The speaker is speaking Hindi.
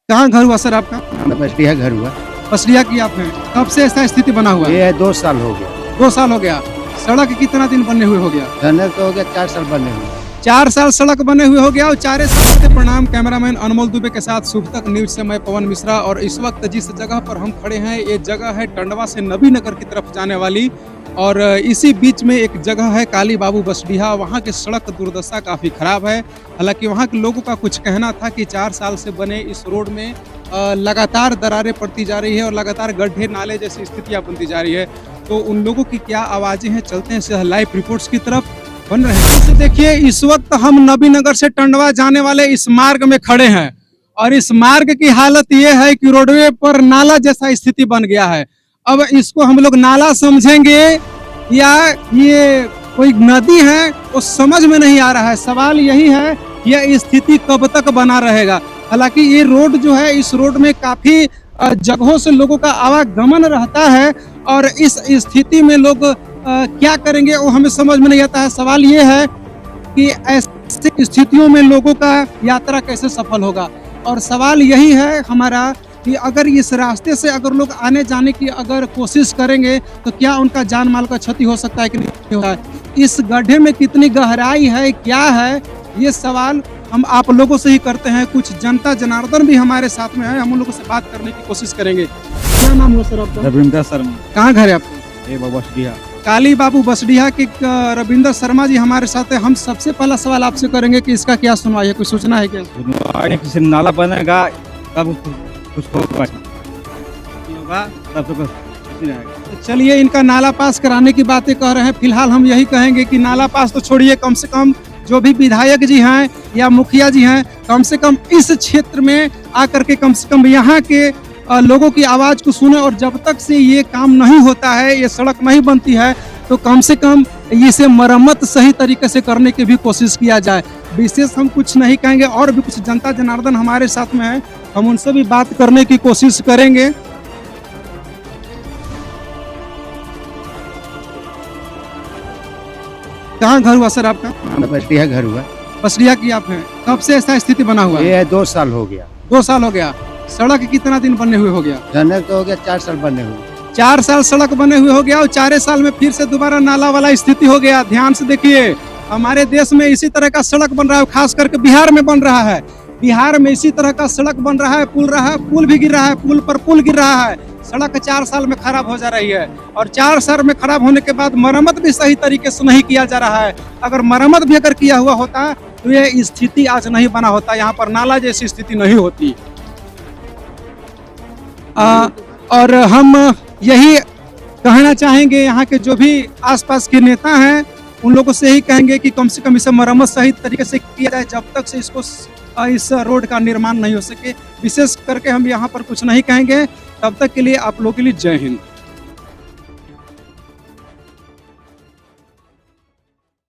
कहाँ घर हुआ सर आपका? बसलिया घर हुआ। बसलिया की आप हैं। कब से ऐसा स्थिति बना हुआ है? ये 2 साल हो गया। 2 साल हो गया। सड़क कितना दिन बने हुए हो गया? सड़क तो हो गया 4 साल बने हुए। 4 साल सड़क बने हुए हो गया और 4 साल के प्रणाम। कैमरामैन अनमोल दुबे के साथ शुभ तक न्यूज से मैं पवन मिश्रा। और इस वक्त जिस जगह पर हम खड़े हैं ये जगह है टंडवा से नबीनगर की तरफ जाने वाली। और इसी बीच में एक जगह है काली बाबू बसडीहा। वहाँ की सड़क दुर्दशा काफ़ी खराब है। हालांकि वहाँ के लोगों का कुछ कहना था कि 4 साल से बने इस रोड में लगातार दरारें पड़ती जा रही है और लगातार गड्ढे नाले जैसी स्थितियाँ बनती जा रही है। तो उन लोगों की क्या आवाज़ें हैं, चलते हैं लाइव रिपोर्ट्स की तरफ बन रहे हैं। तो देखिए इस वक्त हम नबीनगर से टंडवा जाने वाले इस मार्ग में खड़े हैं और इस मार्ग की हालत ये है कि रोडवे पर नाला जैसा स्थिति बन गया है। अब इसको हम लोग नाला समझेंगे या ये कोई नदी है वो समझ में नहीं आ रहा है। सवाल यही है यह स्थिति कब तक बना रहेगा। हालांकि ये रोड जो है इस रोड में काफी जगहों से लोगों का आवागमन रहता है और इस स्थिति में लोग क्या करेंगे वो हमें समझ में नहीं आता है। सवाल ये है कि ऐसी स्थितियों में लोगों का यात्रा कैसे सफल होगा। और सवाल यही है हमारा कि अगर इस रास्ते से अगर लोग आने जाने की अगर कोशिश करेंगे तो क्या उनका जान माल का क्षति हो सकता है कि नहीं होता है। इस गड्ढे में कितनी गहराई है, क्या है, ये सवाल हम आप लोगों से ही करते हैं। कुछ जनता जनार्दन भी हमारे साथ में है, हम उन लोगों से बात करने की कोशिश करेंगे। क्या नाम हुआ सर आपका? रविंद्र शर्मा। कहाँ घर है आपका? ये बसलिया। काली बाबू बसडीहा के रविंद्र शर्मा जी हमारे साथ है। हम सबसे पहला सवाल आपसे करेंगे कि इसका क्या सुनवाई है, कोई सूचना है क्या? किसी नाला बनेगा तब कुछ होगा तब तो तो चलिए इनका नाला पास कराने की बातें कह रहे हैं। फिलहाल हम यही कहेंगे कि नाला पास तो छोड़िए, कम से कम जो भी विधायक जी हैं या मुखिया जी हैं कम से कम इस क्षेत्र में आकर के कम से कम यहाँ के लोगों की आवाज को सुने। और जब तक से ये काम नहीं होता है, ये सड़क नहीं बनती है, तो कम से कम इसे मरम्मत सही तरीके से करने की भी कोशिश किया जाए। विशेष हम कुछ नहीं कहेंगे। और भी कुछ जनता जनार्दन हमारे साथ में है, हम उनसे भी बात करने की कोशिश करेंगे। कहाँ घर हुआ सर आपका? बसलिया घर हुआ। बसलिया की आप हैं। कब से ऐसा स्थिति बना हुआ है? ये 2 साल हो गया। 2 साल हो गया। सड़क कितना दिन बने हुए हो गया? सड़क तो हो गया 4 साल बने हुए। 4 साल सड़क बने हुए हो गया और 4 साल में फिर से दोबारा नाला वाला स्थिति हो गया। ध्यान से देखिए, हमारे देश में इसी तरह का सड़क बन रहा है, खास करके बिहार में बन रहा है। बिहार में इसी तरह का सड़क बन रहा है, पुल भी गिर रहा है, पुल पर पुल गिर रहा है। सड़क 4 साल में खराब हो जा रही है और 4 साल में खराब होने के बाद मरम्मत भी सही तरीके से नहीं किया जा रहा है। अगर मरम्मत भी अगर किया हुआ होता तो ये स्थिति आज नहीं बना होता, यहाँ पर नाला जैसी स्थिति नहीं होती। और हम यही कहना चाहेंगे यहाँ के जो भी आसपास के नेता हैं उन लोगों से ही कहेंगे कि कम से कम इसे मरम्मत सही तरीके से किया जाए जब तक से इस रोड का निर्माण नहीं हो सके। विशेष करके हम यहाँ पर कुछ नहीं कहेंगे। तब तक के लिए आप लोगों के लिए जय हिंद।